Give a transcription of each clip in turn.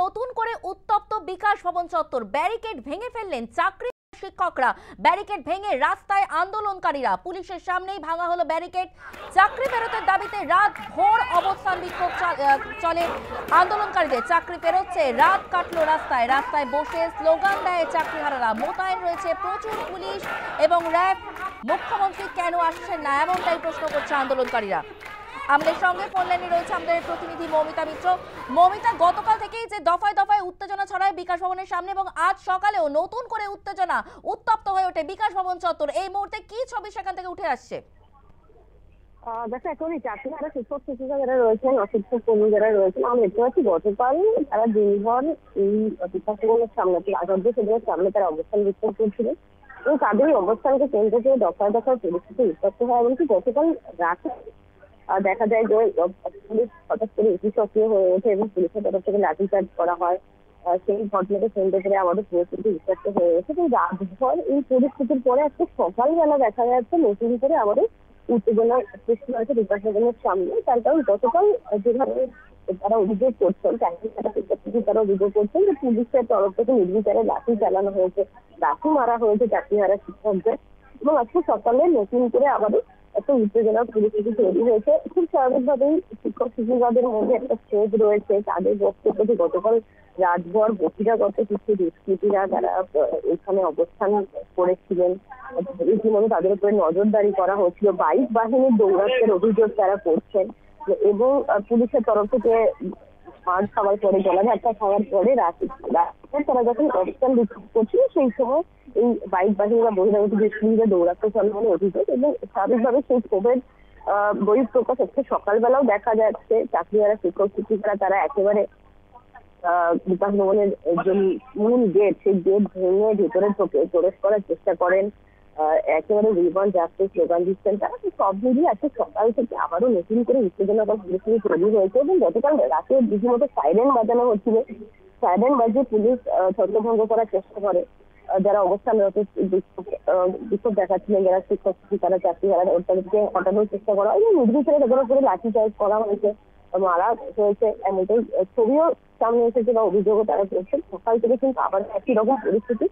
নতুন করে উত্তপ্ত বিকাশ ভবন চত্বর। ব্যারিকেড ভেঙে ফেললেন চাকরি শিক্ষকরা। ব্যারিকেড ভেঙে রাস্তায় আন্দোলনকারীরা। পুলিশের সামনেই ভাঙা হলো ব্যারিকেড। চাকরি ফেরতের দাবিতে রাত ভোর অবস্থান বিক্ষোভ চলে আন্দোলনকারীদের। চাকরি ফেরোচ্ছে, রাত কাটলো রাস্তায়। রাস্তায় বসে স্লোগান দেয় চাকরিহারারা। মোতায়েন রয়েছে প্রচুর পুলিশ এবং র্যাব। মুখ্যমন্ত্রী কেন আসছেন না, এমনটাই প্রশ্ন করছে আন্দোলনকারীরা। আমাদের সঙ্গে ফোন লাইনে রয়েছে আমাদের প্রতিনিধি মৌমিতা মিত্র। মৌমিতা, গতকাল থেকেই যে দফায় দফায় উত্তেজনা ছড়ায় বিকাশ ভবনের সামনে এবং আজ সকালেও নতুন করে উত্তেজনা উত্তপ্ত হয়ে ওঠে বিকাশ ভবন চত্বর, এই মুহূর্তে কি ছবি সেখান থেকে উঠে আসছে? দেখো, এখন এই চাকরিহারা শিক্ষক শিক্ষিকা যারা রয়েছেন, অশিক্ষক কর্মী যারা রয়েছেন, আমরা দেখতে পাচ্ছি গতকাল তারা দিনভর এই বিকাশ ভবনের সামনে আচার্য সেদিনের সামনে তারা অবস্থান বিক্ষোভ করছিলেন এবং তাদের এই অবস্থানকে কেন্দ্র করে দফায় দফায় পরিস্থিতি উত্তপ্ত হয়। এমনকি গতকাল রাতে দেখা যায় যে পুলিশ হঠাৎ করে অতি সক্রিয় হয়ে ওঠে এবং পুলিশের তরফ থেকে লাঠিচার্জ করা হয়। সেই ঘটনাকে কেন্দ্র করে আমাদের পরিস্থিতি উত্তপ্ত হয়ে গেছে এবং রাতভর এই পরিস্থিতির পরে আজকে সকালবেলা দেখা যাচ্ছে নতুন করে আমাদের উত্তেজনা সৃষ্টি হয়েছে বিকাশ ভবনের সামনে। তার কারণ গতকাল যেভাবে তারা অভিযোগ করছেন, তারা অভিযোগ করছেন যে পুলিশের তরফ থেকে নির্বিচারে লাঠি চালানো হয়েছে, লাঠি মারা হয়েছে চাকরিহারা শিক্ষকদের। এবং আজকে সকালে নতুন করে আমাদের একটা উত্তেজনার পরিস্থিতি তৈরি হয়েছে। খুব স্বাভাবিকভাবেই শিক্ষক শিক্ষিকাদের মধ্যে একটা ক্ষোভ রয়েছে। তাদের বক্তব্য যে গতকাল রাতভর বহিরাগত কিছু দুষ্কৃতীরা যারা এখানে অবস্থান করেছিলেন, রীতিমতো তাদের উপরে নজরদারি করা হচ্ছিল, বাইক বাহিনীর দৌরাত্মের অভিযোগ তারা করছেন এবং পুলিশের তরফ থেকে মার খাওয়ার পরে, জলাধাক্কা খাওয়ার পরে রাতে তারা যখন অবস্থান বিক্ষোভ করছিল সেই সময় এই বাইক বাহিনীরা বহিরাগত দুষ্কৃতীরা দৌরাত্ম চালানোর অভিযোগ এবং স্বাভাবিকভাবে সেই ক্ষোভের বহিঃপ্রকাশ আজকে সকালবেলাও দেখা যাচ্ছে। চাকরিহারা শিক্ষক শিক্ষিকারা তারা একেবারে বিকাশ ভবনের যে মূল গেট, সেই গেট ভেঙে ভেতরে প্রবেশ করার চেষ্টা করেন, একেবারে রিবন জাতীয় স্লোগান দিচ্ছেন তারা। সব মিলিয়ে আজকে সকাল থেকে আবারও নতুন করে উত্তেজনাকর পরিস্থিতি তৈরি হয়েছে এবং গতকাল রাতে রীতিমতো সাইরেন বাজানো হচ্ছিল। সাইরেন বাজিয়ে পুলিশ ছত্রভঙ্গ করার চেষ্টা করে যারা অবস্থানরত বিক্ষোভ দেখাচ্ছিলেন, যারা শিক্ষক শিক্ষিকারা চাকরিহারা তাদেরকে হটানোর চেষ্টা করা এবং নির্বিচারে তাদের উপরে লাঠিচার্জ করা হয়েছে, মারা হয়েছে, এমনটাই ছবিও সামনে এসেছে বা অভিযোগও তারা করছেন। সকাল থেকে কিন্তু আবার একই রকম পরিস্থিতি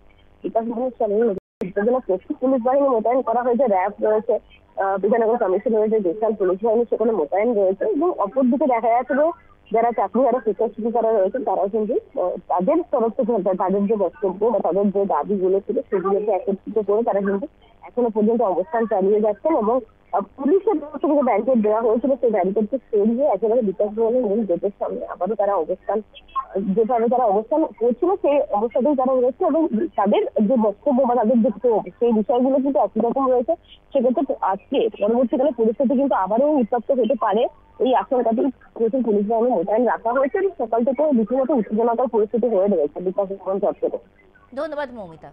বিকাশ ভবনের সামনে। উত্তেজনা প্রচুর পুলিশ বাহিনী মোতায়েন করা হয়েছে, র্যাব রয়েছে, বিধাননগর কমিশন রয়েছে, বিশাল পুলিশ বাহিনী সেখানে মোতায়েন রয়েছে এবং অপরদিকে দেখা যাচ্ছে যে যারা চাকরিহারা শিক্ষক শিক্ষিকারা রয়েছেন তারাও কিন্তু তাদের তরফ থেকে তাদের যে বক্তব্য বা তাদের যে দাবিগুলো ছিল সেগুলোকে একত্রিত করে তারা কিন্তু এখনো পর্যন্ত অবস্থান চালিয়ে যাচ্ছেন এবং পুলিশের তরফ থেকে যে ব্যারিকেড দেওয়া হয়েছিল সেই ব্যারিকেডকে সরিয়ে একেবারে বিকাশ ভবনের মূল গেটের সামনে আবারও তারা অবস্থান, যেভাবে তারা অবস্থান করছিল সেই অবস্থাতেই তারা রয়েছে এবং তাদের যে বক্তব্য বা তাদের যে সেই বিষয়গুলো কিন্তু একই রকম রয়েছে। সেক্ষেত্রে আজকে পরবর্তীকালে পরিস্থিতি কিন্তু আবারও উত্তপ্ত হতে পারে, এই আশঙ্কাতেই প্রচুর পুলিশ বাহিনী মোতায়েন রাখা হয়েছে। সকাল থেকে রীতিমতো উত্তেজনাকর পরিস্থিতি হয়ে রয়েছে বিকাশ ভবন চত্বরে। ধন্যবাদ মৌমিতা।